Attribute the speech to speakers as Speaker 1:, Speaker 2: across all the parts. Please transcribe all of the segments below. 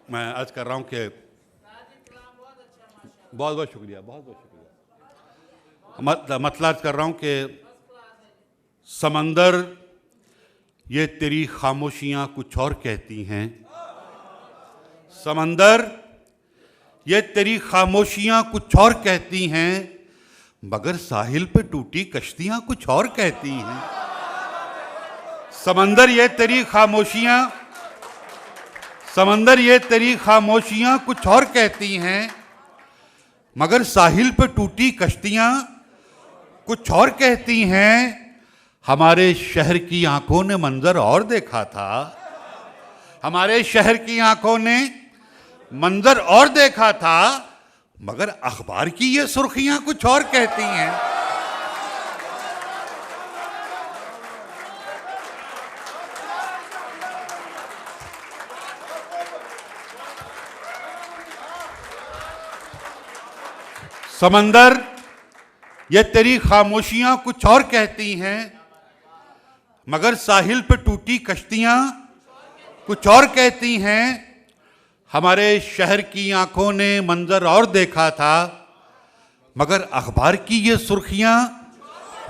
Speaker 1: मैं अर्ज कर रहा हूँ कि बहुत बहुत शुक्रिया, बहुत बहुत शुक्रिया। मतलब अर्ज कर रहा हूँ कि समंदर ये तेरी खामोशियाँ कुछ और कहती हैं। समंदर ये तेरी खामोशियाँ कुछ और कहती हैं, मगर साहिल पे टूटी कश्तियाँ कुछ और कहती हैं। समंदर ये तेरी खामोशियाँ, समंदर ये तेरी खामोशियाँ कुछ और कहती हैं, मगर साहिल पे टूटी कश्तियाँ कुछ और कहती हैं। हमारे शहर की आंखों ने मंजर और देखा था, हमारे शहर की आंखों ने मंजर और देखा था, मगर अखबार की ये सुर्खियां कुछ और कहती हैं। समंदर ये तेरी खामोशियां कुछ और कहती हैं, मगर साहिल पे टूटी कश्तियां कुछ और कहती हैं। हमारे शहर की आंखों ने मंजर और देखा था, मगर अखबार की ये सुर्खियां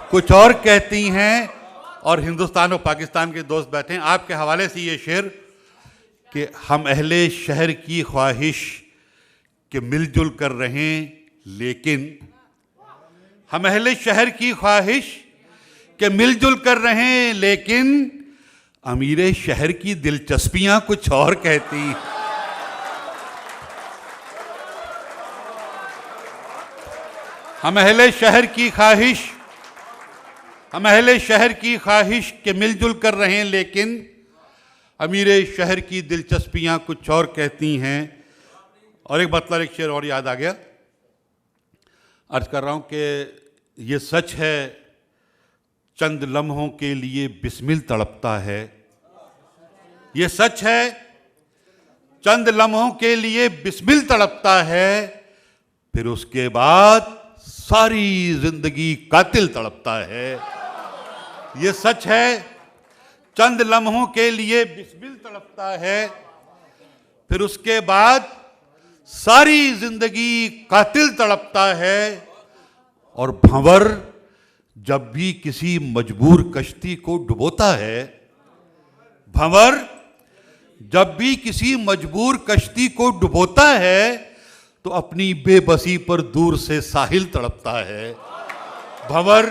Speaker 1: कुछ और कहती हैं। और हिंदुस्तान और पाकिस्तान के दोस्त बैठे हैं, आपके हवाले से ये शेर कि हम अहले शहर की ख्वाहिश के मिलजुल कर रहें, लेकिन हम अहले शहर की ख्वाहिश के मिलजुल कर रहें, लेकिन अमीरे शहर की दिलचस्पियां कुछ और कहती हैं। हम अहले शहर की ख्वाहिश, हम अहले शहर की ख्वाहिश के मिलजुल कर रहे हैं, लेकिन अमीरे शहर की दिलचस्पियां कुछ और कहती हैं। और एक मतलब एक शेर और याद आ गया, अर्ज कर रहा हूं कि ये सच है चंद लम्हों के लिए बिस्मिल तड़पता है। ये सच है चंद लम्हों के लिए बिस्मिल तड़पता है, फिर उसके बाद सारी जिंदगी कातिल तड़पता है। ये सच है चंद लम्हों के लिए बिस्मिल तड़पता है, फिर उसके बाद सारी जिंदगी कातिल तड़पता है। और भंवर जब भी किसी मजबूर कश्ती को डुबोता है, भंवर जब भी किसी मजबूर कश्ती को डुबोता है, तो अपनी बेबसी पर दूर से साहिल तड़पता है। भंवर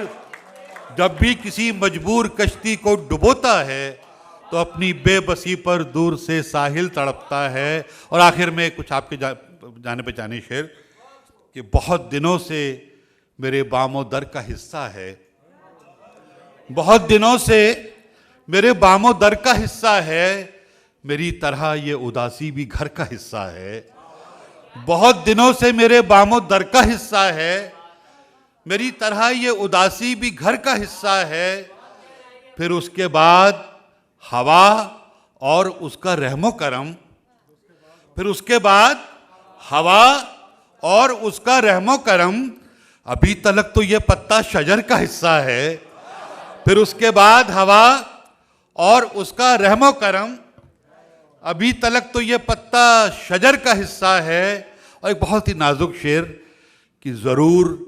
Speaker 1: जब भी किसी मजबूर कश्ती को डुबोता है, तो अपनी बेबसी पर दूर से साहिल तड़पता है। और आखिर में कुछ आपके जाने पहचाने शेर कि बहुत दिनों से मेरे बामो दर का हिस्सा है, बहुत दिनों से मेरे बामो दर का हिस्सा है, मेरी तरह ये उदासी भी घर का हिस्सा है। बहुत दिनों से मेरे बामो दर का हिस्सा है, मेरी तरह ये उदासी भी घर का हिस्सा है। फिर उसके बाद हवा और उसका रहमो करम, फिर उसके बाद हवा और उसका रहमो करम, अभी तक तो ये पत्ता शजर का हिस्सा है। फिर उसके बाद हवा और उसका रहमो करम, अभी तक तो ये पत्ता शजर का हिस्सा है। और एक बहुत ही नाजुक शेर कि जरूर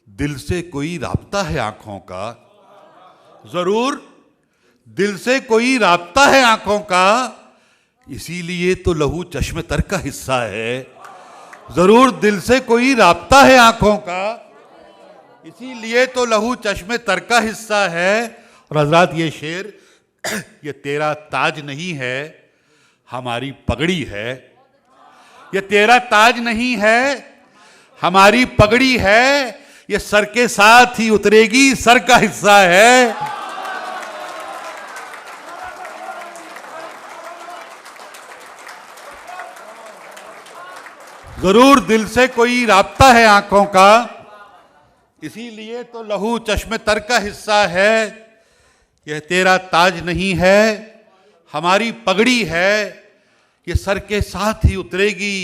Speaker 1: दिल से कोई राब्ता है आंखों का, जरूर दिल से कोई राब्ता है आंखों का, इसीलिए तो लहू चश्मे तर का हिस्सा है। जरूर दिल से कोई राब्ता है आंखों का, इसीलिए तो लहू चश्मे तर का हिस्सा है। और हजरात ये शेर, ये तेरा ताज नहीं है हमारी पगड़ी है, ये तेरा ताज नहीं है हमारी पगड़ी है, ये सर के साथ ही उतरेगी सर का हिस्सा है। जरूर दिल से कोई राब्ता है आंखों का, इसीलिए तो लहू चश्मे तर का हिस्सा है। यह तेरा ताज नहीं है हमारी पगड़ी है, ये सर के साथ ही उतरेगी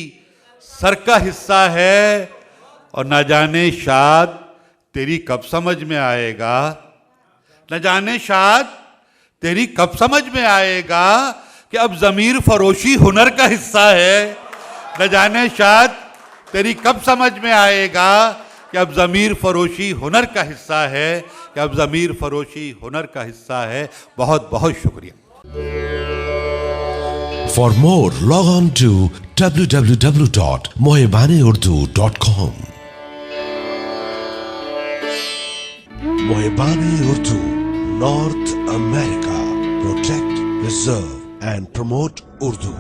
Speaker 1: सर का हिस्सा है। और न जाने शाद तेरी कब समझ में आएगा, न जाने शाद तेरी कब समझ में आएगा, कि अब ज़मीर फरोशी हुनर का हिस्सा है। न जाने शायद तेरी कब समझ में आएगा कि अब ज़मीर फरोशी हुनर का हिस्सा है, कि अब ज़मीर फरोशी हुनर का हिस्सा है। बहुत बहुत शुक्रिया।
Speaker 2: For more, log on to www.mohebaneurdu.com. Mohebane Urdu, North America. Protect, preserve and promote Urdu.